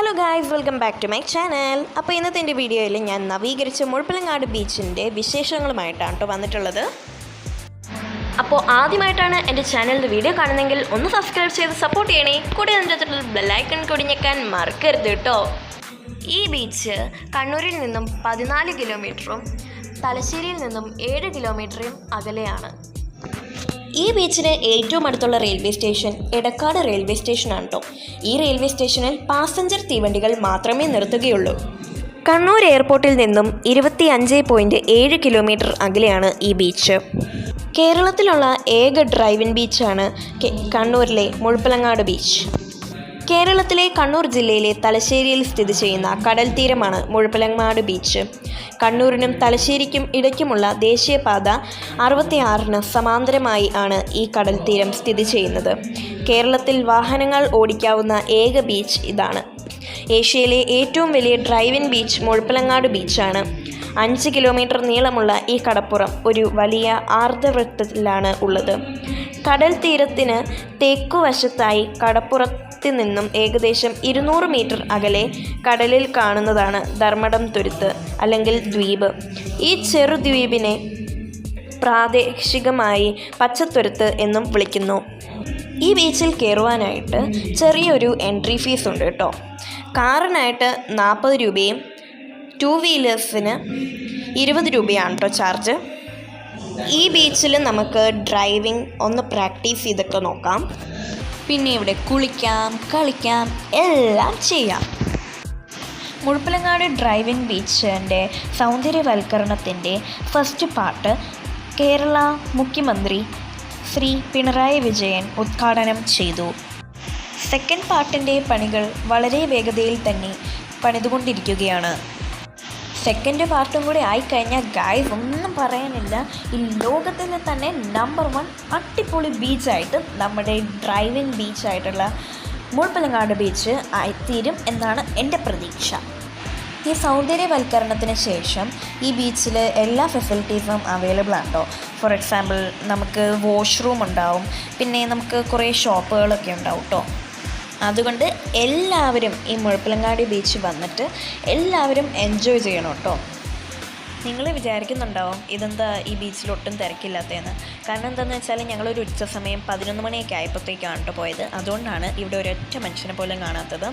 Hello guys, welcome back to my channel. അപ്പോൾ ഇന്നത്തെ എൻ്റെ വീഡിയോയിൽ ഞാൻ നവീകരിച്ച മുഴപ്പിലങ്ങാട് ബീച്ചിൻ്റെ വിശേഷങ്ങളുമായിട്ടാണ് കേട്ടോ വന്നിട്ടുള്ളത്. അപ്പോൾ ആദ്യമായിട്ടാണ് എൻ്റെ ചാനലിൻ്റെ വീഡിയോ കാണുന്നതെങ്കിൽ ഒന്ന് സബ്സ്ക്രൈബ് ചെയ്ത് സപ്പോർട്ട് ചെയ്യണേ. കൂടെ അതിൻ്റെ ബെല്ലൈക്കൺ കൂടി ഞെക്കാൻ മറക്കരുത് കേട്ടോ. ഈ ബീച്ച് കണ്ണൂരിൽ നിന്നും 14 കിലോമീറ്ററും തലശ്ശേരിയിൽ നിന്നും 7 കിലോമീറ്ററും അകലെയാണ്. ഈ ബീച്ചിന് ഏറ്റവും അടുത്തുള്ള റെയിൽവേ സ്റ്റേഷൻ എടക്കാട് റെയിൽവേ സ്റ്റേഷനാണ് കേട്ടോ. ഈ റെയിൽവേ സ്റ്റേഷനിൽ പാസഞ്ചർ തീവണ്ടികൾ മാത്രമേ നിർത്തുകയുള്ളൂ. കണ്ണൂർ എയർപോർട്ടിൽ നിന്നും 25.7 കിലോമീറ്റർ അകലെയാണ് ഈ ബീച്ച്. കേരളത്തിലുള്ള ഏക ഡ്രൈവിൻ ബീച്ചാണ് കണ്ണൂരിലെ മുഴപ്പിലങ്ങാട് ബീച്ച്. കേരളത്തിലെ കണ്ണൂർ ജില്ലയിലെ തലശ്ശേരിയിൽ സ്ഥിതി ചെയ്യുന്ന കടൽ തീരമാണ് മുഴപ്പിലങ്ങാട് ബീച്ച്. കണ്ണൂരിനും തലശ്ശേരിക്കും ഇടയ്ക്കുമുള്ള ദേശീയപാത 66 സമാന്തരമായി ആണ് ഈ കടൽ തീരം സ്ഥിതി ചെയ്യുന്നത്. കേരളത്തിൽ വാഹനങ്ങൾ ഓടിക്കാവുന്ന ഏക ബീച്ച് ഇതാണ്. ഏഷ്യയിലെ ഏറ്റവും വലിയ ഡ്രൈവിൻ ബീച്ച് മുഴപ്പിലങ്ങാട് ബീച്ചാണ്. 5 കിലോമീറ്റർ നീളമുള്ള ഈ കടപ്പുറം ഒരു വലിയ ആർദ്രവൃത്തത്തിലാണ് ഉള്ളത്. കടൽ തീരത്തിന് തെക്കുവശത്തായി കടപ്പുറത്ത് നിന്നും ഏകദേശം 200 മീറ്റർ അകലെ കടലിൽ കാണുന്നതാണ് ധർമ്മടം തുരുത്ത് അല്ലെങ്കിൽ ദ്വീപ്. ഈ ചെറുദ്വീപിനെ പ്രാദേശികമായി പച്ചത്തുരുത്ത് എന്നും വിളിക്കുന്നു. ഈ ബീച്ചിൽ കയറുവാനായിട്ട് ചെറിയൊരു എൻട്രി ഫീസ് ഉണ്ട് കേട്ടോ. കാറിനായിട്ട് 40 രൂപയും 2 വീലേഴ്സിന് 20 രൂപയാണ് കേട്ടോ ചാർജ്. ഈ ബീച്ചിൽ നമുക്ക് ഡ്രൈവിംഗ് ഒന്ന് പ്രാക്ടീസ് ചെയ്തൊക്കെ നോക്കാം. പിന്നെ ഇവിടെ കുളിക്കാം, കളിക്കാം, എല്ലാം ചെയ്യാം. മുഴപ്പിലങ്ങാട് ഡ്രൈവിൻ ബീച്ചിൻ്റെ സൗന്ദര്യവൽക്കരണത്തിൻ്റെ ഫസ്റ്റ് പാർട്ട് കേരള മുഖ്യമന്ത്രി ശ്രീ പിണറായി വിജയൻ ഉദ്ഘാടനം ചെയ്തു. സെക്കൻഡ് പാർട്ടിൻ്റെ പണികൾ വളരെ വേഗതയിൽ തന്നെ പണിതുകൊണ്ടിരിക്കുകയാണ്. സെക്കൻഡ് പാർട്ടും കൂടി ആയിക്കഴിഞ്ഞാൽ ഗായ്സ് ഒന്നും പറയാനില്ല, ഈ ലോകത്തിലെ തന്നെ നമ്പർ 1 അടിപൊളി ബീച്ചായിട്ട് നമ്മുടെ ഡ്രൈവിൻ ബീച്ചായിട്ടുള്ള മുഴപ്പിലങ്ങാട് ബീച്ച് ആയിത്തീരും എന്നാണ് എൻ്റെ പ്രതീക്ഷ. ഈ സൗന്ദര്യവൽക്കരണത്തിന് ശേഷം ഈ ബീച്ചിൽ എല്ലാ ഫെസിലിറ്റീസും അവൈലബിൾ ആണ് കേട്ടോ. ഫോർ എക്സാമ്പിൾ നമുക്ക് വാഷ്റൂം ഉണ്ടാവും, പിന്നെ നമുക്ക് കുറേ ഷോപ്പുകളൊക്കെ ഉണ്ടാവും കേട്ടോ. അതുകൊണ്ട് എല്ലാവരും ഈ മുഴപ്പിലങ്ങാട് ബീച്ച് വന്നിട്ട് എല്ലാവരും എൻജോയ് ചെയ്യണം കേട്ടോ. നിങ്ങൾ വിചാരിക്കുന്നുണ്ടാവും ഇതെന്താ ഈ ബീച്ചിൽ ഒട്ടും തിരക്കില്ലാത്തതെന്ന്. കാരണം എന്താണെന്ന് വെച്ചാൽ ഞങ്ങളൊരു ഉച്ച സമയം 11 മണിയൊക്കെ ആയപ്പോഴത്തേക്കാണ് കേട്ടോ പോയത്. അതുകൊണ്ടാണ് ഇവിടെ ഒരൊറ്റ മനുഷ്യനെ പോലും കാണാത്തത്.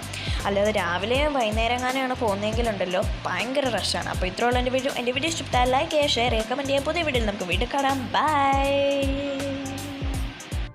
അല്ലാതെ രാവിലെ വൈകുന്നേരം എങ്ങാനെയാണ് പോകുന്നതെങ്കിലുണ്ടല്ലോ ഭയങ്കര റഷാണ്. അപ്പോൾ ഇത്രയുള്ള എൻ്റെ വീഡിയോ ഇഷ്ടപ്പെട്ടാൽ ലൈക്ക് ചെയ്യുക, ഷെയർ ചെയ്യുക, കമൻറ്റ് ചെയ്യുക. പുതിയ വീഡിയോയിൽ നമുക്ക് വീണ്ടും കാണാം. ബൈ.